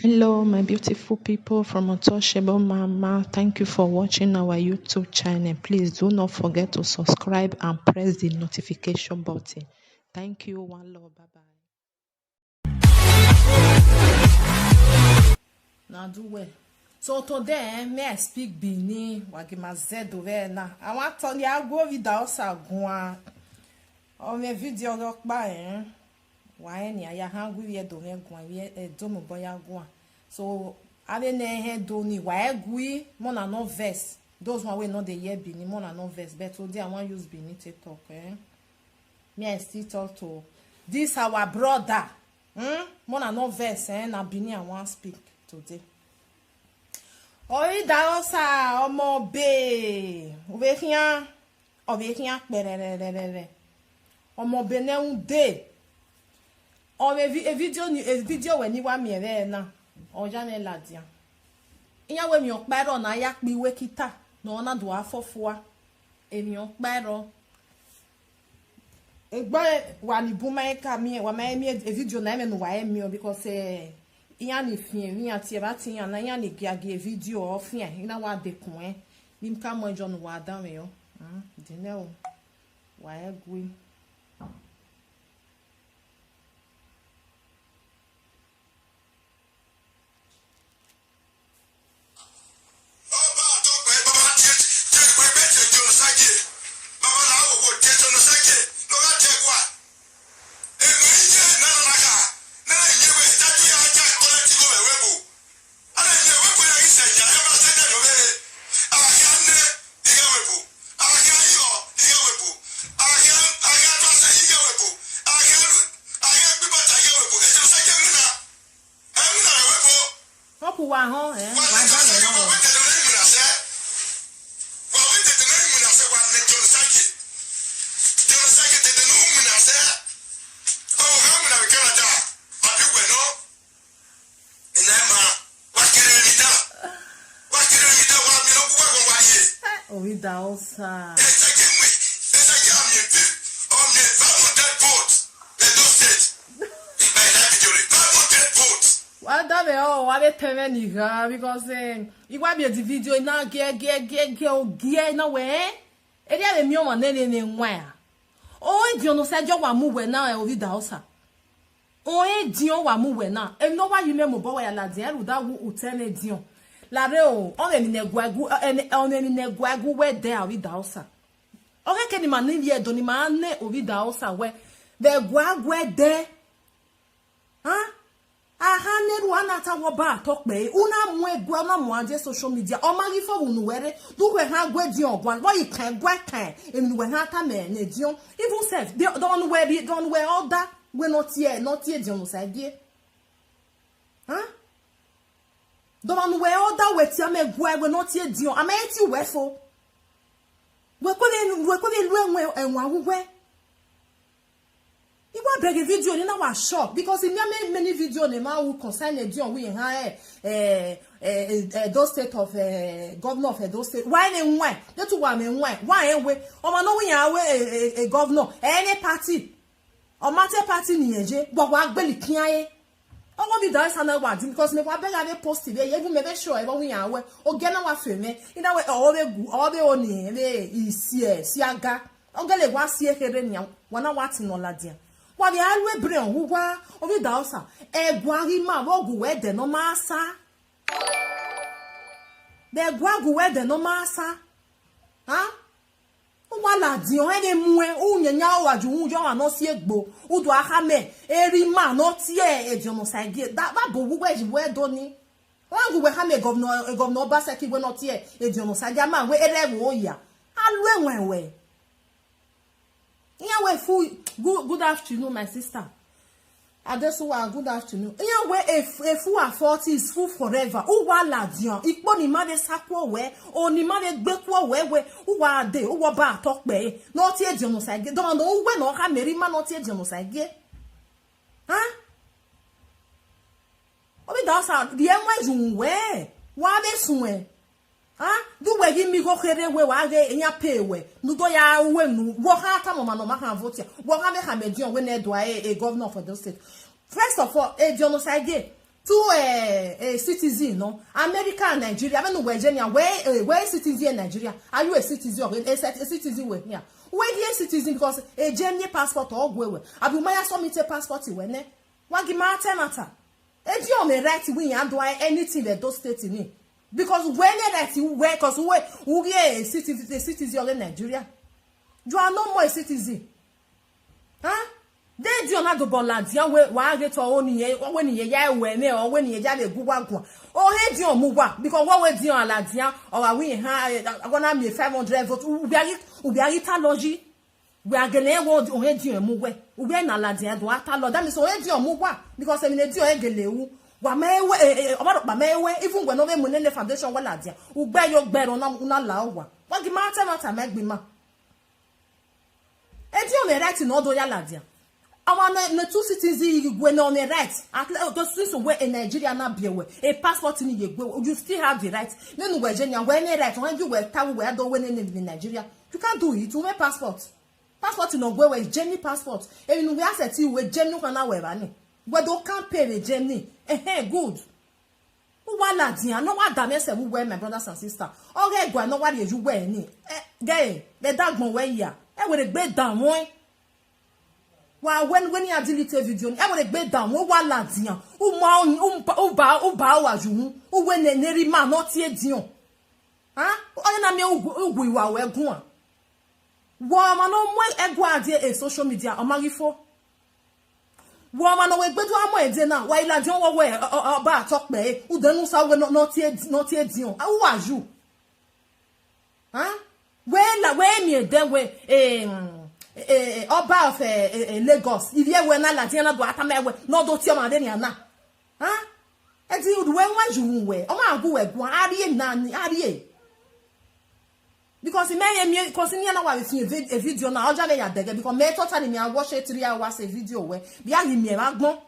Hello, my beautiful people from Untouchable Mama. Thank you for watching our YouTube channel. Please do not forget to subscribe and press the notification button. Thank you. One love. Bye bye. Now do well. So today, may I speak Bini Wagimazedo na. I want to go without Sagua. On my video look by why ni I hungry we don't go boya go. So I didn't do ni why agree mona no verse. Those one we know the year Bini mona no verse. But today I want use Bini to talk. Me I still talk to this our brother. Mona no verse na Bini I want speak today. Oi daosa ọmọ be ovekian perere ọmọ be ne unde o video we ni wa mi ere na oja ne ladia iya we mi opero na ya pi we kita no na do afofua emi opero egba wa ni buma ka mi wa ma mi video na me no wa mi because iya ni fien mi ati e ba ti yan na iya ni giage video o fien ina wa de kun ni mka mo jo no wa dan me yo de ne o wa egui wa ho wa da le no Ovidaosa wa be teme ni ga because igwa be the video na ge na we e dia be mi o ma ne nwa a o di onu se jo wa mu we na Ovidaosa o e di o wa mu we na e no wa yime mo bo wa ya la di eru da wu utene di o la re o ni ne gwagu we de Ovidaosa o ke ni ma ni ye do ni ma ne Ovidaosa we de gwagu de aha neru anata wo ba tokpe una mu egwa na mu anje social media o magi fo unu were du we ha gwa di ogwan wo yi kan gwa kan enu we ha ta me na dion even self don't we order we not here dion sa die don't we order we ti am egwa we not here dion am eti we fo we ko le lu enwa wuwe Iwa beg video ni na wa shock because in many video ni ma who concern Edion we ha those state of governor of those state why ne why that one me why we o ma no we yan we a governor any party o matter party ni eje gbo wa gbeli kiaye o go be that sana wa because me wa beg ade post there even me be sure e we yan we o ge na wa feme ina we o be oni le isi aga o ge le wa sie kere ni wana wati no ladia wa bi alwe bre onwa Ovidaosa egwari ma wogu we de no masa de gwagu we de no masa wa la di o ene mue unyanya wa ju unjo wa no si egbo udu aka me eri ma no tie Edion Sage da ba bo wu we ji we do ni wa gu we ha me governor Obaseki we no tie Edion Sage ma we ere wo ya alwe wenwe. Yeah, we full good afternoon, my sister. Adesuwa, good afternoon. Yeah, we a full 40 is full forever. Uwa la dion. Ikpo ni ma de sakwo we, o ni ma de gbekwo we uwa de, uwa ba talk be. No tie Edion Sage. Don't know we no ha meri ma no tie Edion Sage. Ovidaosa, the enwe junwe. Wa be sunwe. Du we gi mi go kere we wa ge enya pay we nu do ya we nu wo ha ta mama no ma kan vote wo ha me ha Edion we na do a governor for those state. First of all, Edion Sage to a citizen, no? America and Nigeria, I don't know where Virginia, where citizen in Nigeria? Are you a citizen or a citizen with here? Where the citizen because a Germany passport or where? Abumaya submit a passport when eh? What give matter? If you may right win and do anything that those states in it. Because when that you work, because we are a citizen of Nigeria, you are no more a citizen. Huh? Then you not do Bolandia where get to only when you or when you have a good one. Or head your move because what was your Aladia or we have gonna be 500 votes. We are Italogy. We are gonna go to head your move. We are Aladia do Atalo. That is already your move because I mean, it's your egg. Even when no money foundation well adia, who bear your bed on una lawa. What the matter make me ma? And you may write in all the yaladia. I want the two citizens when on the right. At least where in Nigeria not be away. A passport in you still have the right. Then Virginia when they right when you were town where don't win in Nigeria. You can't do it to make passport. Passport in Ogwe is Germany passport. And we ask at you with Germany can wear. But don't can't pay the Germany. Good. Wala dia no wa da me se we my brothers and sisters. Ore gwa no wa de you wear ni. Gay, the dagbon we ya. E we gbe down won. Wa when you delete video, e we gbe down wo wala dia. U ma u ba wa ju. U we ne neri ma no tie dion. Ha? Oye na me ugu iwa we gun a. Wa ma no mo egwa ade e social media o marifo. Woman away, but one way now. Why la John away about talk me? Who don't know not yet Dion? Who are you? Huh? Where me then way about Lagos. If you were not Latina, but I may not do tell my Deniana. Huh? And you when was you way? Oh, my boy, one Ari. Because me because in na wa see a video na oja le ya dege because me totally me watch 3 hours a video we bia hi me agbon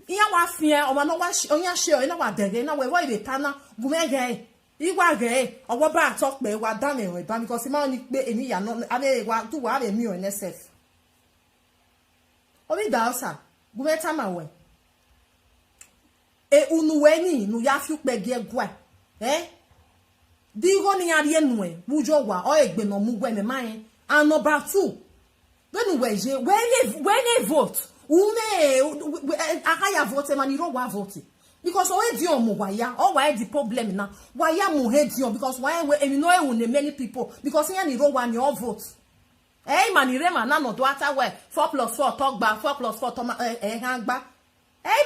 iya wa fie o ma no wa onya share na wa dege na we dey tana gumege igwa ge owo ba talk pe wa dan me ba because ma ni pe emi ya no ade wa tu wa be mi o nsf obi da osa gumeta ma we unu we ni nu ya fi pe ge gwa Digo ni ari enwe bujo wa o egbe no mu gwe me man and number 2 when we vote akaya vote man iro wa vote because o edi omo wa ya o wa the problem na wa ya mu hedi on because why we no e many people because yan iro wa ni all vote man ire man na no do ata we 4+4 talk ba 4+4 to han gba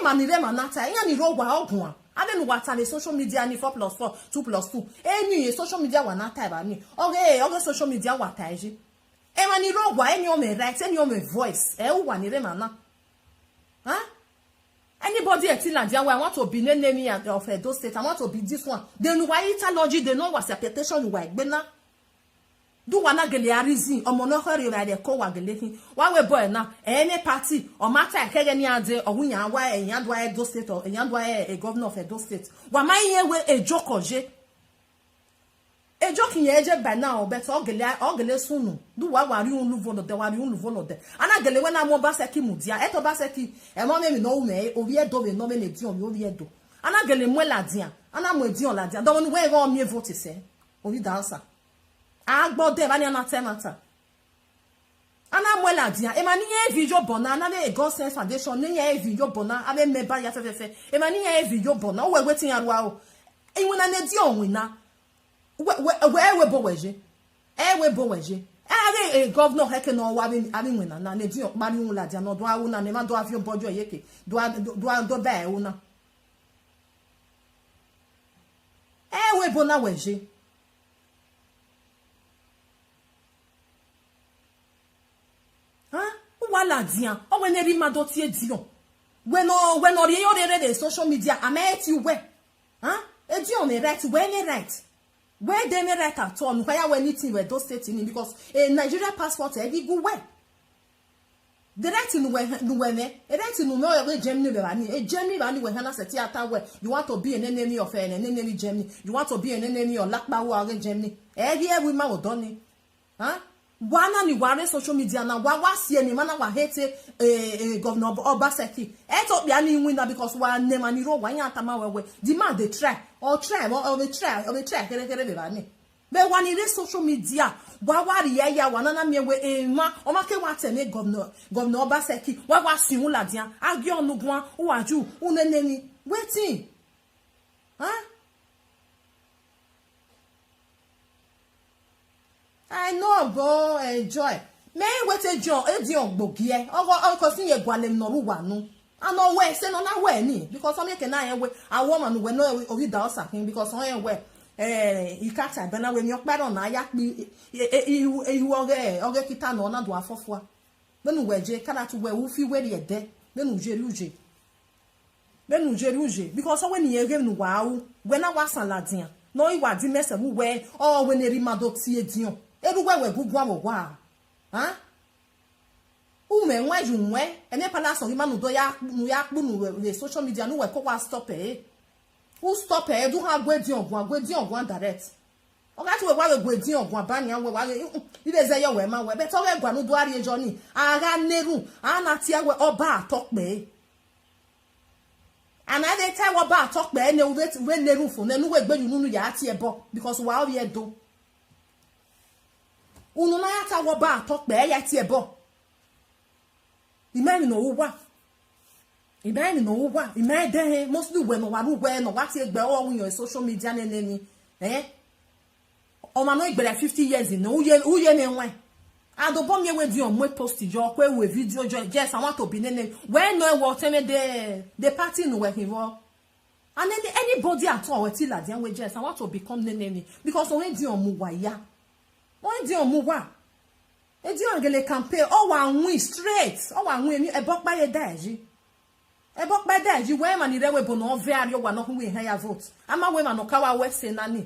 man ire man na ta yan iro wa ogun a I don't know what are the social media ni 4+4, 2+2. Any social media wa na type ani. Okay, social media wa taiji. Man iro wa any o me right, any o me voice. Wa ni re mana. Huh? Anybody at Nigeria I want to be name of those states. I want to be this one. They know why italogy, they know what's interpretation wa gbena. Do wana gele arizi omo no hori ra de ko wa gele hin wa we boy na any party or matter kege ni ade ohunya wa eyan do Edo state or eyan do a governor of Edo state wa man ye we ejokoje ejokin ye je by now but ogele sunu do wa ri unu vono de wa ri unu vono de ana gele we na mo ba seki mudia eto ba seki e mo me no me obi Edo we no me le di obi Edo ana gele mo la dia ana mo di on la dia don we go me vote se obi dancer agbode ba ni na temata ana mwela dia e ma ni ye video bona na le God Sense Foundation ni ye video bona abe meba ya fefefe e ma ni ye video bona we wetin arua o e wona na di onwe na we bo weje we bo weje e governor heke no wa abi wena na le di o mari un la dia no do awu na ne ma do afio bojo yeke do ba e una we bona weje wala dia o we neri mado tie dion when ori yo de social media amet you we e dion me right when e right where they me right at all why we anything we those states in because a Nigeria passport e go we the right in we me e right in no we Germany be bani e Germany bani we hana seti ata we you want to be an enemy of an enemy Germany you want to be an enemy of Lakpa or Germany e here we ma odoni wana ni ware social media na wa sie ni mana wa hate governor Obaseki eto bia ni win na because wa ne mani ro wa nya atama wewe the man dey try or try kere be ba ni be wani re social media wa wari ya wana na miewe ema o ma ke wa tene governor Obaseki wa sin ula dia agi onugwan uwaju uneneni wetin I know go enjoy. Me wete John edi ogbogie. Ogo sin ye gwalem no ruwa nu. Ano we se no na we ni because some ke na ye we a woman we no obi da osakin because on ye we ikata be na we mi opero na ya pi ihu oge kita no na do afofo. Benu we je kana to we wu fi we de de. Benu je luje because when ye game nu wa wu we na wa saladin. No iwa di mese mu we o we ne rimado tie dion. Everywhere we go wa ume nwa ju nwe ene pala so ima nu do ya kpu nu social media nu we ko wa stop who stop do ha gwedi ogun direct o ga ti we wa we gwedi ogun abanya we wa ile ze yo we ma we be to we gwa nu do ari ejo ni ara neru ana ti we oba atokpe and I dey tell oba atokpe ene we neru fun enu we gbeju nu ya ti ebo because wa o ye do unu na ya ta wo ba atokpe ya ti ebo imani no wa imani de mostly we no waru we no wa ti egbe o won your social media ni o ma no igbere 50 years no uye ne nwe adobo mi we di on we post jo ko we video jo yes I want to be nene when no what the party no working for and then anybody at all we till la dia we just I want to become nene because when di on mu wa ya wọ́n di omu wa e di angele campaign o wa win straight o wa win e bo pa ye daji we ma ni rewe bo no very o wa no hu we higher vote ama we ma no ka wa we se na ni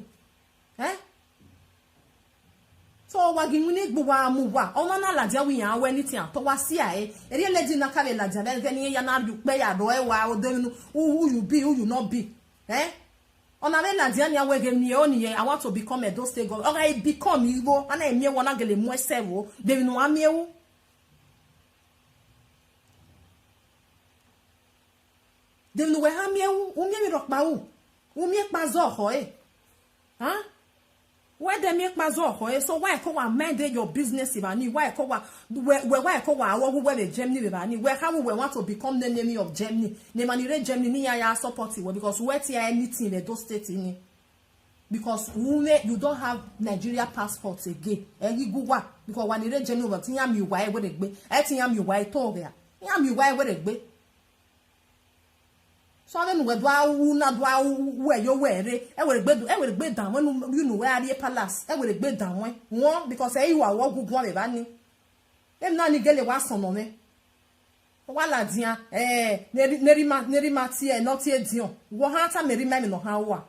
so wa gi ni gbo wa mu wa o na la dia wi yan we ni ti an to wa si ae e ri le di na ka le la dia le ni ya na du pe ya do e wa o de nu who you be who you not be Ona le Nigerian we ge mi oni I want to become a those state government. Okay, become Igbo ana emi wona gele mu esewo de bi no amiewu. De no we amiewu, umi mi rokpa wu. Umi pa zo ho Why dem make pa zo ho so why ko wa mind your business ibani why ko wa why ko wa wo we the Germany ibani where how we want to become the enemy of Germany ne manire Germany ni ya support we because we tia anything in those states in because you don't have Nigeria passport again guwa because when you Germany we tia mi wa e we de gbe e tia mi wa e to ya tia mi wa e we de gbe so then we do na do we yo we re e we gbe down when you know where are palace e we gbe down won because e you are wo gugun be ba ni em na ni gele wa son no me wa la dia neri ma ti e no ti e dion wo ha ta meri ma mi no ha wa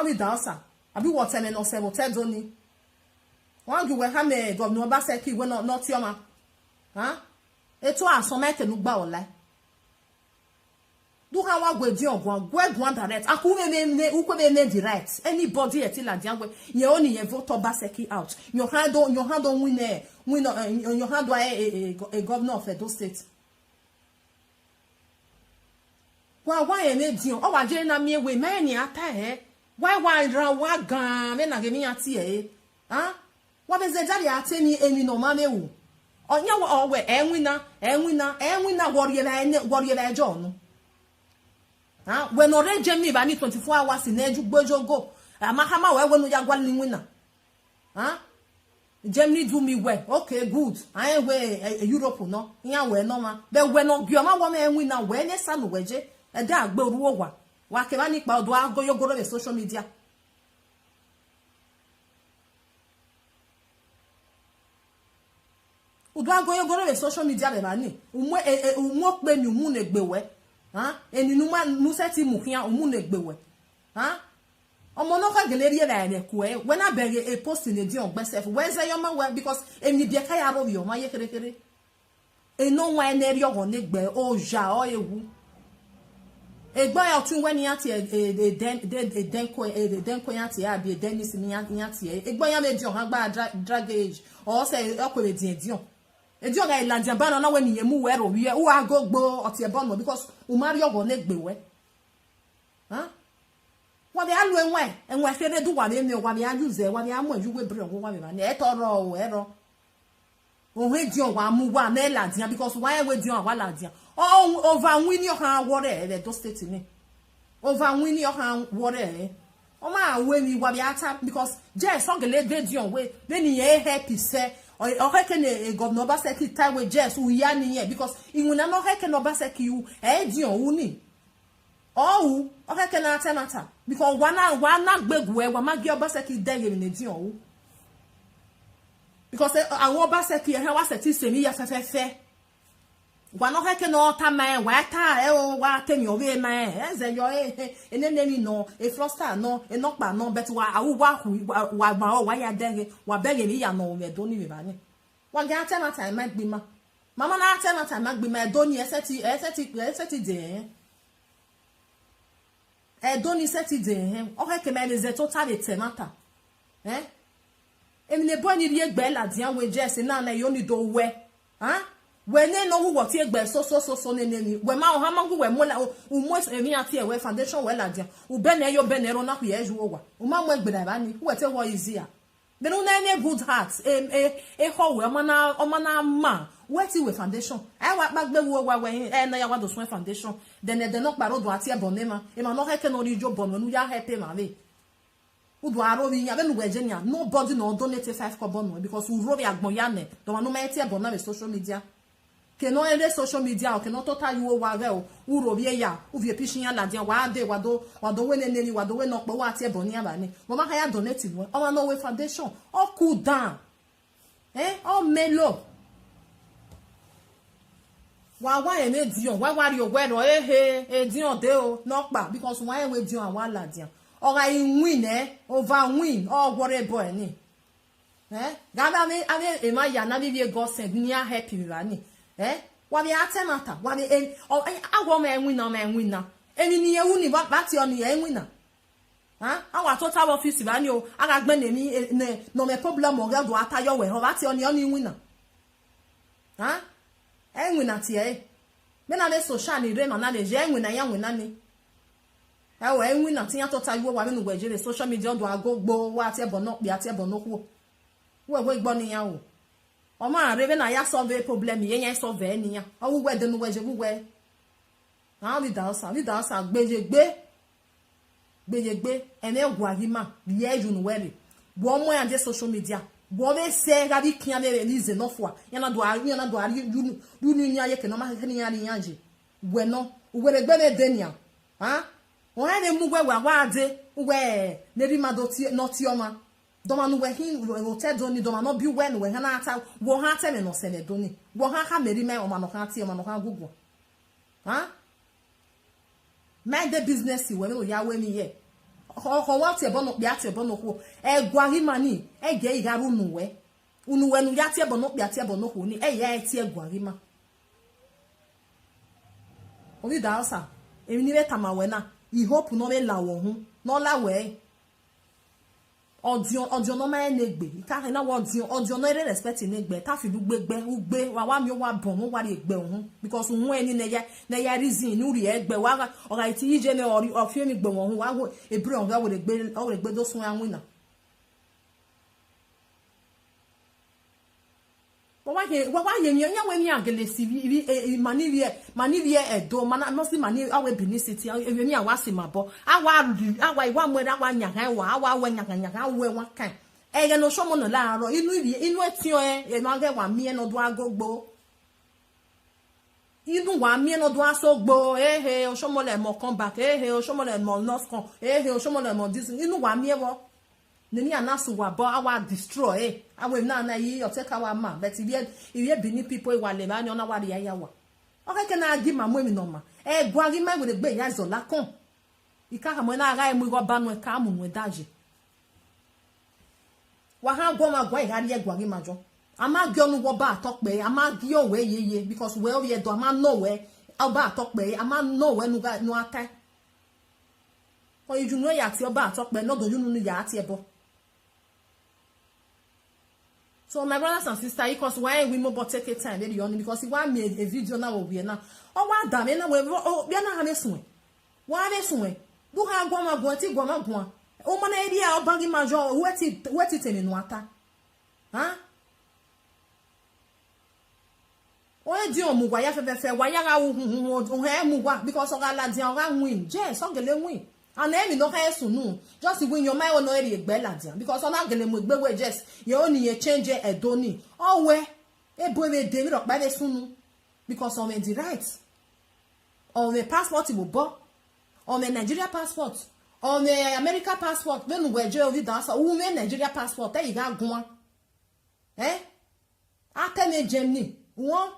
we dancer abi what time no se mo te do ni wan ju we ha me governor Obaseki we no ti o ma eto asomete nu gba ola do ha wa gwedi ogun direct akume me ukwe me direct anybody etila diangwe ye oni ye vote Obaseki out your hand on win your hand a governor of Edo state why ye me dion o wa je na mi ewe me ni ata why ra wa gan me na ge mi ati wa be ze jari ati ni emi no ma me wu onya wo we enwina warrior na ejo when ore Germany ba ni 24 hours in eju gbojogo amahama we no ya gwa ni wina Germany do me well okay good I we Europe no yan we no ma be we no bi o ma wo me enwina we ne sanu weje e da agbe oruwo wa ke ba ni pa odo agoyogoro be social media Udwa goyo goro be social media be mani umo pe ni umu ne gbewe eni nu ma nu seti mu hia umu ne gbewe omo no ka geleri e ba ne ku when I beg a post in the di on gbesef when say your man because eni bi ka ya ro yo ma ye kerekere e no wa ne ri ogo ne gbe o ja o ewu egbo ya otu when yati den ko yati abi denis ni yati egbo ya me di on agba drag age or say okwe di edion edion ga ilandia ba na when yemu we ro wi u agogbo oti e bon because u mari ogo na gbewe wa be alu enwe fere du wa me wa be ajuze wa be amu ejuwe bre wa be na e toro o ero we dion wa mu wa na ladian because why we dion wa ladian over win your hand water the do state ni over win your hand water o ma we mi wa be ata because just so gele de dion we ni e happy say o heke ne governor ba say ki time we just we ya ni here because inuna no heke no ba say ki u e dion u ni o heke na ata because wana gbegu e wa ma gi oba say ki de ye ni dion u because àwọn ba say ki e wa say ti se mi ya fefefe wa no heke no ta ma wa ta e o wa temi owe ma e ze yo enenemi no e frosta no e no pa no but wa awu wa ma o wa ya dege wa bege mi ya no me do ni me ba ni wa ga ta ma ta ma gbi ma mama na ta ma ta ma gbi ma do ni e seti de e do ni seti de o heke me le ze total de temata emi ne bo ni ri egbe la dian we je se na yo ni do we we ne no wo ti egbe so ne ni we ma o ha ma we mo la o mo emi ati e we foundation we la dia u be na yo be na ro na ku ye ju wa o ma mo egbe da ba ni we te wo easier be no na any good heart ho we o ma na ma we ti we foundation ai wa gbagbe wo wa we na ya wa do so foundation then de no paro do ati e bon ne ma e ma no heke no ri jo bon no ya help ma we udu aro wi ya be nu Virginia nobody no donate 5 kobo no because u ro bi agbon ya ne do ma no ma ti e bon na social media ke no ere social media o ke no total you wa re o u ro bi ya u vie pishin ya la dia wa de wa do we ne ni wa do we no pe wa ti e bon ni aba ni mo ma ka ya donate wo o ma no we foundation o cool down o melo wa e me dion wa ri o we ro dion de o no pa because wa e we dion wa la dia ora in win over win all worry boy ni gada me ave e ma ya na bibie god send ni a happy mi ba ni wa bi atemata wa bi agwo ma win na eni ni ewu ni ba ti o ni win na our total office ba ni o aga gbe na mi no me problem o ga do atayo we ho ba ti o ni win na win na ti me na le social ni re na le je win na ya win na ni we win na tiyan total you wa me nu Nigeria social media do agogbo wa ti ebo no pe ati ebo no ku we gbo ni yan o ma re be na ya solve problem ye solve ni yan o we de nu we je we li da sa gbejegbe ene gwagima ye ju nu we bo mo yan de social media bo be se ga bi kian le release no fo yana do ari you ni yan ye ke no ma ke ni yan je we no we re gbe le denia o ha ne mu gwe wa ade we ne ri ma do ti no ti o ma do ma nu we hin o te do ni do ma no bi we no we ha na ata wo ha te me no se ne do ni wo ha meri me o ma no ha ti o ma no ha gugu mind the business we no ya we ni ye ho wa ti e bo no pe ati e bo no ko e gwa ri mani e ge igaru nu we unu we nu ya ti e bo no pe ati e bo no ko ni e ya ti e gwa ri ma o di da osa emi ni be tamawe na I hope no be la wo hu no la we odion no ma enegbe ka na wo odion no respect enegbe ta fi gbegbe ugbe wa mi o wa bon mo wa ri egbe hu because hu eni na ya reason ni uri egbe wa o ga ti ije me ori o fi mi gbe won hu wa wo ebri on ga wo le gbe do sun anwin na wa ye mi nya we mi agele si mani edo mana no si mani awe Benin City e mi awase mabo awa iwa mwere awa nya kan wa awa we nya we wa kan e ge no somo no laaro inu etio e no ge wa mi no do agogbo inu wa mi no do asogbo o somo le mo come back o somo le mo north con o somo le mo this inu wa mi wo nini anasu wa bo awa destroy awe na yi o take our man but if you Benin people wa le ba ni ona wa ri ya wa o ke na agi ma mo mi no ma e gwa agi ma we le gbe ya zo la kon ika ha mo na aga mu go ba no ka mu no daje wa ha go ma gwa ya ri gwa agi ma jo ama gi onu wo ba atokpe ama gi o we yeye because we o ye do ama no we o ba atokpe ama no we nu ata or you know ya ti oba talk but no do you know ya ti ebo. So my brothers and sisters, because why we mobile take a time very only because he want me a video now we na. Oh what damn na we oh bia na ha mesun. Wa mesun. Du ha gwa ma gwa ti gwa ma gwa. O mana area obangi major weti temi no ata. Huh? Oye di omugwa ya fefe wa ya ga hu he mugwa because o ga la di o ga win. Je so gele win. And emi no ka sunu just win your mind no eri egbe la di because ona gele mu egbe we just you only a change edoni. Oh we e bo we de mi ro pa de sunu because on the right. On the passport will bo. On the Nigeria passport. On the America passport. Then we je ovi dan so wo me Nigeria passport e ga gun. Atene Germany. Won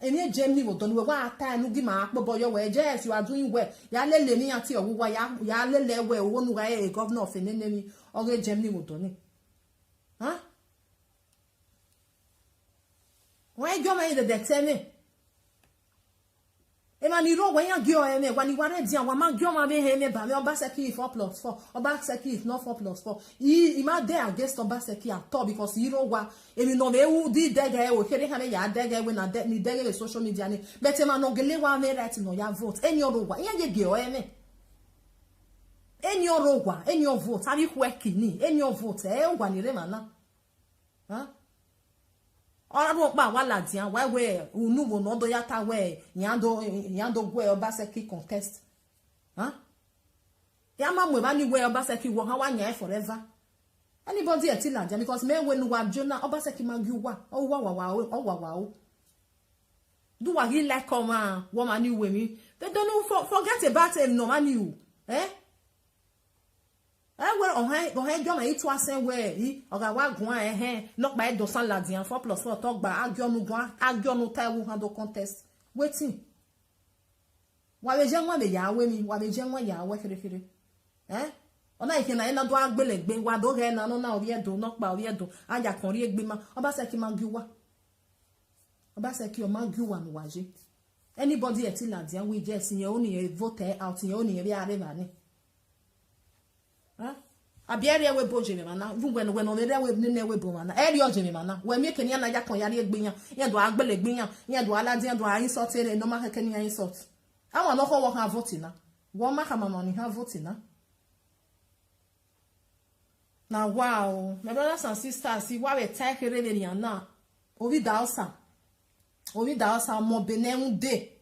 any Germany will done we wa ata nu gi ma apo boyo we yes you are doing well. Ya lele ni ati owo ya lele we owo nu ga e governor of enemy or Germany will done. Huh? Why go me the determine? Ema ni ro wen agio eme wa ni ware dia wa ma gio ma be he me ba me Obaseki 4+4 Obaseki is not 4+4 I ma there against Obaseki at all because you know wa emi no me wu di dege o kere ha me ya dege we na de ni dege le social media ni but ema no gele wa me right no ya vote any oro wa ya ye gio eme any oro wa any vote ari kweki ni any vote wa ni re ma na huh. Ora ro pa wa la dian wa we unu wo no do yata we yando gwe Obaseki contest huh ya ma mwe ba ni we Obaseki wo ha wa nya forever anybody eti la dian because me we nu wa jona Obaseki ma gi wa o wa o do wa gi like come wo ma ni we mi they don't forget about him no man you well on he jo ma itu asen we oga wa gun no pa do san la dian 4+4 talk ba agionu taiwu handle contest waiting wa be je nwa be ya we mi wa be je nwa ya we kere ona ike na ina do agbelegbe wa do ge na no na ori edo no pa ori edo aya kan ri egbe ma Obaseki ma gi wa Obaseki o ma gi wa mi waje anybody eti la dian we just yen oni vote out yen oni be are ba ni abiere we boje me mana vungwe no we no re we ni we bo mana eri oje me mana we me keni na ja kan yare egbeyan yen do agbelegbeyan yen do aladian do ayin sort ere no ma keni ayin sort awon no ko wo kan vote na wo ma ka mama ni ha vote na wow my brothers and sisters see wa we take ere ni na ovi daosa mo benen de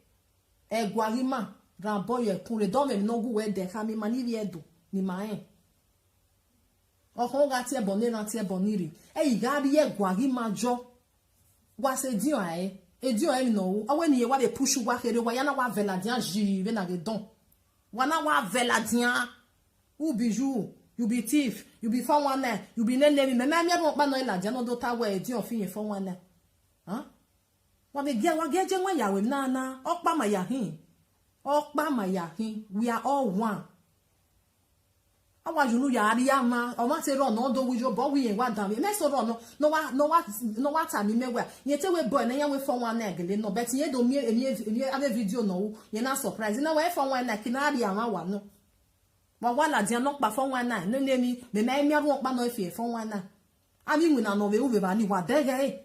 egwarima rambo ye kun le do me no gu we de ka mi mani ri edo ni ma okon ga ti e bon na ti e bon ri ga ri egwari majo wa se dion e no o we ni ye wa be push wa kere wa ya na wa vela dian ji be na ge don wa na wa vela dian u bijou you be thief you be 419 you be nene mi me mo pa no ila dian no do ta we dion fi yen 419 wa be ge je nwa ya we na okpa ma ya hin we are all one. Awa junu ya ari ama o ma se ro no do wi jo bo wi yen wa dan me so ro no wa ta mi mewa yen te we boy na yan we fon wa na egele no bet yen do mi ave video no yen na surprise na we fon wa na kinari ama wa no wa la dia no pa fon wa na no ne mi me mi ro pa no e fon wa na ami wi na no we u be ba ni wa dege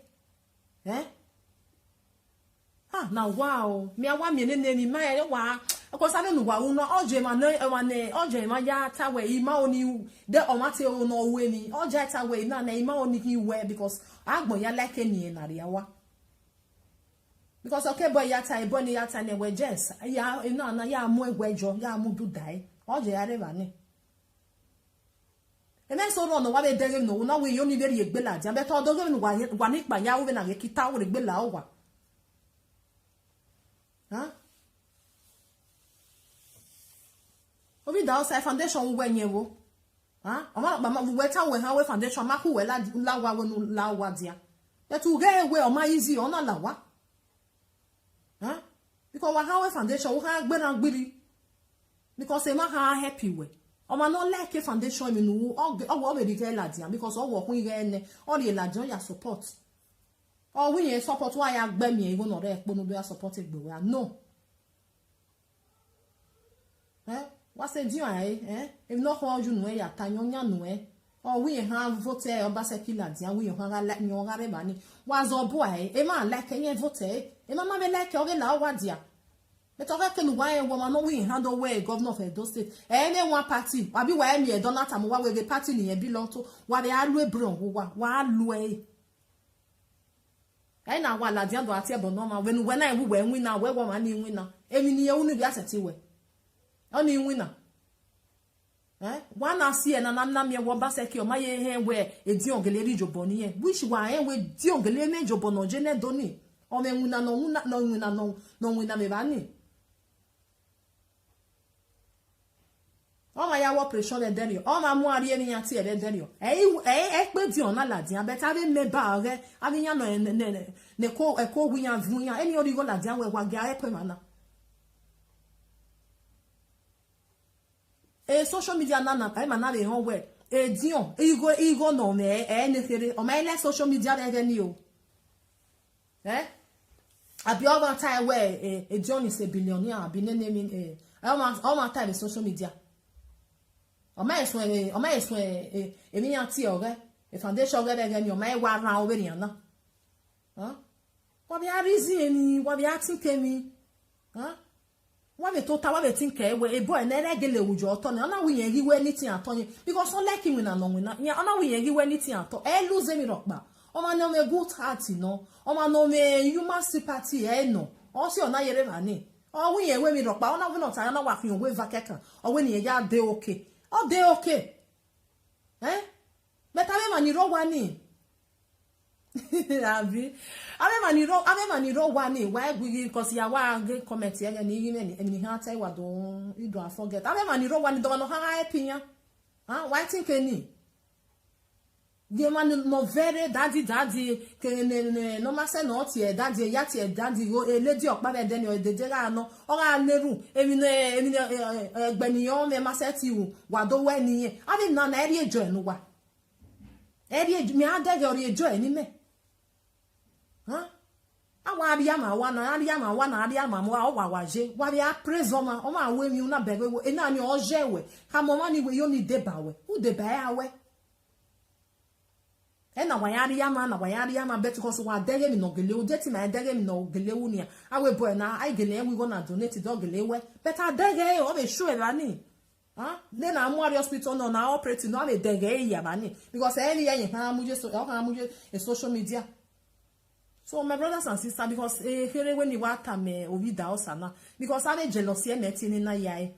na wow mi awa mi ne mi ma e wa ko sa nu wa uno oje ma no oje ma ya ta we ima oni de o ma te o no we ni oje ta we na ima oni ki we because agbon ya like ni na ria wa because okay boy ya ta boy ni ya ta ne we just ya na ya mu egwejo ya mu du dai oje ya re ba ni e me so no wa be de no na we yo ni be ri egbe la ja be to do ge wa ni pa ya we na ge kita we egbe la o wa obi da outside foundation we yen wo ma we ta we ha we foundation ma ku we la wa we nu la wa dia e tu ge we o ma easy ona la wa because wa ha we foundation wo ha gbe na gbiri because e ma ha happy we o ma no like foundation mi nu o wo be di ge la dia because o wo kun ge ene o le la jan ya support o we yen support wa ya gbe mi e go no re po no be support egbe we no Wa se di e no ho ju no ya ta nyonya no o wi ha vote e Obaseki la dia wi ha la nyo ga be bani wa zo bo e ma like yen vote e ma be like o ge la wa dia me to ka nu wa e wo ma no wi ha do we governor of Edo State any one party wa bi wa e Donald Trump wa we the party ni yen belong to wa be alu ebron wa alu e na wa la dia do ati e bo no ma when I we win na we wo ma ni win na emi ni e unu bi aseti we oni win na wana si na na me wo Obaseki o ma ye he we e di ongele ri jobo ni e which wa he we di ongele me jobo no je ne doni o me wina no wina me bani o ma ya wo pressure den yo o ma mu ari eni yan ti e den yo e pe di ona la di abeta be me ba re abi yan no ne ko e ko wi yan vu yan eni ori go la di we wa ga e pe mana social media na pa ma na be hon we dion igo no me ne kere o ma ile social media de ni o abi o ga time we dion is a billionaire abi ne name o ma time social media o ma eso mi yan ti o re e foundation ge be ni o ma wa ran o be ni na wa bi a reason ni wa bi a think mi wa be to ta wa be think e we e boy na regele wujo oto na na wi yen riwe anything atonye because on like win na no win na na wi yen riwe anything ato e lose mi ropa o ma no me good heart no o ma no me human sympathy no o si ona yere ma ni o wi yen we mi ropa o na wi no ta na wa fi we vakekan o we ni ya dey okay o dey okay beta me ma ni ro wa ni abi ave mani ro wa ni wa gwi because ya wa ge comment ya ni yime ni ha tai wa do you don't forget ave mani ro wa ni do no ha epinya why think any the man no very daddy ke no ma se no tie daddy ya tie daddy go lady okpa be den o de ra no o ra neru emi egbeniyan me ma se ti wa do we ni ave na eri ejo enu wa eri mi adege ori ejo eni me awa abia ma wa na abia ma mo wa waje wa bia praise o ma we mi una bege we na ni o jewe ha mo ma ni we yo ni deba we u deba ya we na wa ya ma bet because wa dege mi no gele u deti ma dege mi no gele u ni awe boy na ai gele we go na donate do gele we bet adege o be show e ba ni then I'm more hospital no na operate no be dege ya ba ni because any yen ha mu je social media. So my brothers and sisters, because here when you want me obi da osana, because I jealousy and netting na yai.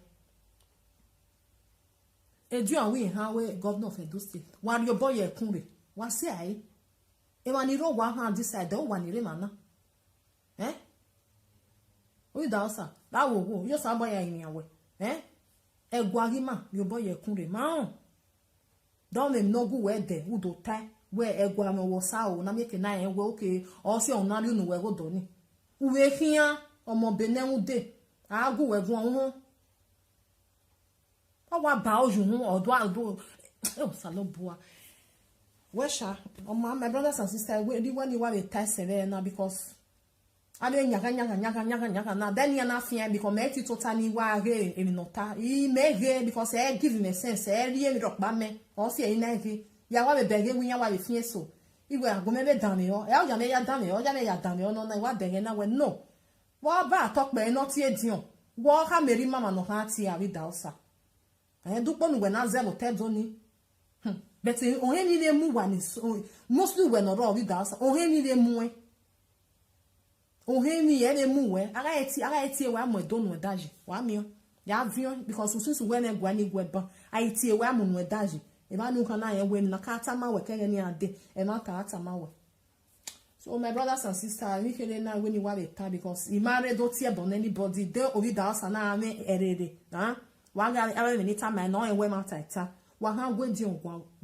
Do and we ha we governor of Edo State. While your boy e kunre, what say I? E wani ro wa ha decide o wani re mana. Obi da osa, that wo yo sa boy ya yin awe. E gwagima your boy e kunre ma. Don't me no go we there, who do tie. We egwa me wo sa o na me ke na en we okay o si on na ri nu we go do ni uwe fian omo benen de agu we gun ho o wa ba oju ho odo e sa lo bua we sha my brothers and sisters we when you want to tie sere na because ade nyaka na then ya na fian because me ti totally wa re emi no ta I me re because e give me sense e ri emi rock ba me o si e na re ya wa be bege winya wa be fie so iwe agome be dan me o e o ja me ya dan me o no na wa bege na we no wa ba to pe no ti edion wo ha meri mama no ha ti ari da osa dupo nu we na zero tedo ni but o he ni le mu wa ni mostly we no ro ri da osa o he ni le mu o he ni e le mu we ara eti we amo do no daji wa mi o ya vion because susu we na gwa ni gwa ba ai ti we amo no daji e ba nu kana ye we na ka atama we kere ni ade e ma ka atama we. So my brothers and sisters, we can now when you want it because you married don't see about anybody they ovi da osa na me erere wa ga every minute time no e we ma taita wa ha go dion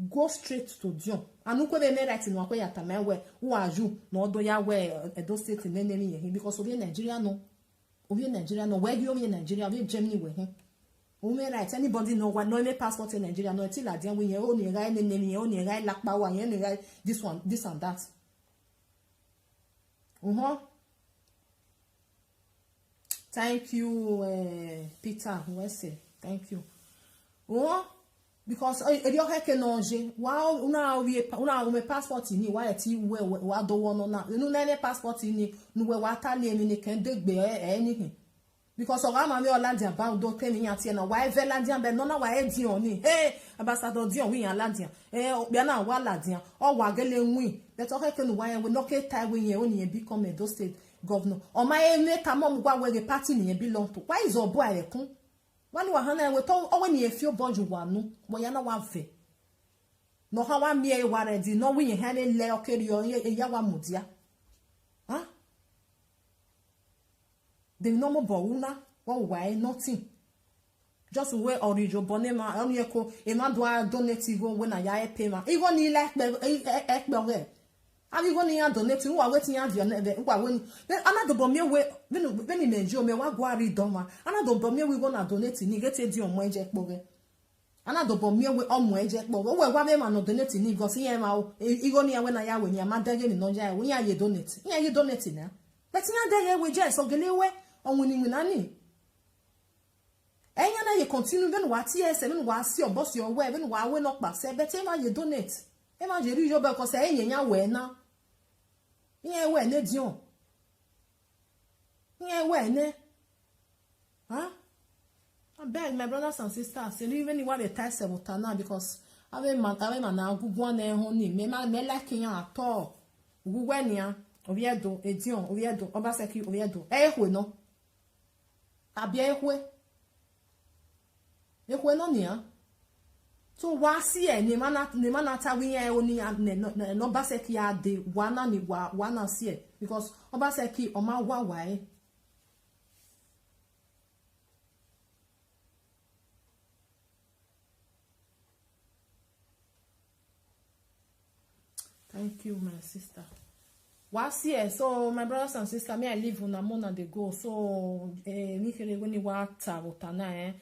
go straight to dion anu ko be me right no akwa yata me we wo aju no odo ya we Edo State ne ne ye because ovi Nigeria no we gi ovi Nigeria we Germany we he o me right anybody no one no me passport in Nigeria no till adian we ye o ni ga ne ne ye o ni ga lakpa wa ye ni ga this one this and that. Thank you, Peter. What's it? Thank you. Oh, because you heke nonje. Wow, una me passport ni wa eti wa do wono na. Nu nene passport ni nu we wa ta le mi ni ken de gbe anything. Because oga ma me Olandian ba do ke mi yan tie na wa ve Landian be no na wa e di on ni. Hey, ambassador di on wi yan Landian. Bia na wa Landian. O wa gele nwin. Let heke nu wa yan we no ke tai we yan oni e become Edo State governor. O ma e me ta mom gwa we the party ni e belong to. Why is obo ayekun? Wani wa hana we to o when you feel bonju wanu mo ya na wa ve no ha wa mi e wa ready no we han le okeri yo e ya wa mudia huh the normal bouna why nothing just we orijo bonema on ye ko e ma do donate go when ya e pay ma e go ni like ekpe abi go ni ya donate wa wetin ya dio na be wa we another bomie we when me jo me wa go ari doma another bomie we go na donate ni get di omo eje poge another bomie we omo eje poge we wa be ma no donate ni go si yan ma o e go ni ya we na ya we ni ma dege ni no ja we ya ye donate ya ye donate na but ya dege we je so gele we onwu ni na ni enya na ye continue ben wa TS ben wa si oboss your we ben wa we no pa se but e ma ye donate e ma je ri jo be ko se enya we na yeah, we ne dion. Yeah, we ne. Huh? I beg my brothers and sisters, and even if I tie sebutana because I man now go one honey. Me like ya at all. Guwenia, Oviedo, Edion, Oviedo, Obaseki, Oviedo. We no. Abia ehwe. Ehwe no nia. So wasi ni mana tawi oni no baseki ya de wana ni wana sie because obaseki oma wa wai. Thank you, my sister. Wasi so my brothers and sisters, me I live on a month they go. So me kere when you wa tabotana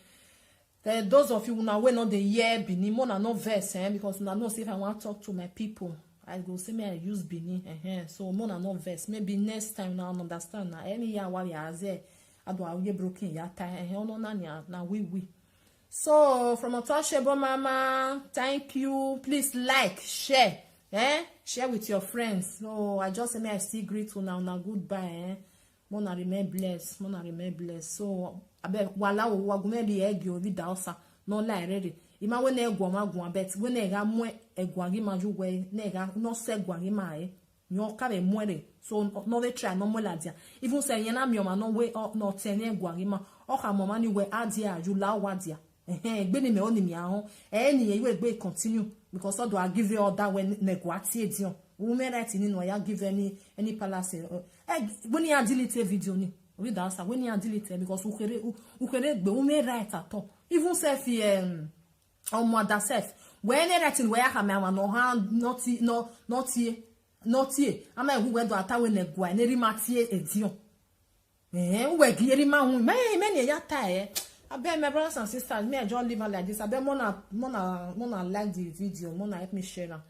those of you who now we know the year Bini, mona no verse, because I know if I want to talk to my people, I go say me I use Bini, so mona no verse. Maybe next time now understand na any year while you are there, I do I broken ya tie, no na we. So from Otoshebo Mama, thank you. Please like, share, share with your friends. So I just say me I still greet you now goodbye, Mona remain blessed, So abe wala wo wagume bi egi obi da osa no la rede ima we na egwo magun bet we na ga mu egwa gi maju we na ga no se egwa gi mai nyo ka be muere so no we try no mo la dia even say yen na mi o ma no we no te na egwa gi ma o ka mo ma ni we adia aju la wa dia egbe ni me oni mi ahun ni e we gbe continue because odo I give you order when na egwa tie dion women right ni no ya give any palace when you delete video ni we da answer when you delete because ukere gbe o me right at all even self on mother self when writing where ha me no ha not here ama e we do atawe na gwa na ri matie edion we giri ma hu me ne ya ta I beg my brothers and sisters, me I just live like this. I beg mona like the video, mona help me share them.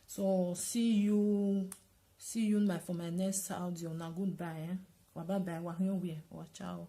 So see you for my next audio. Now goodbye. Bye bye. Ciao.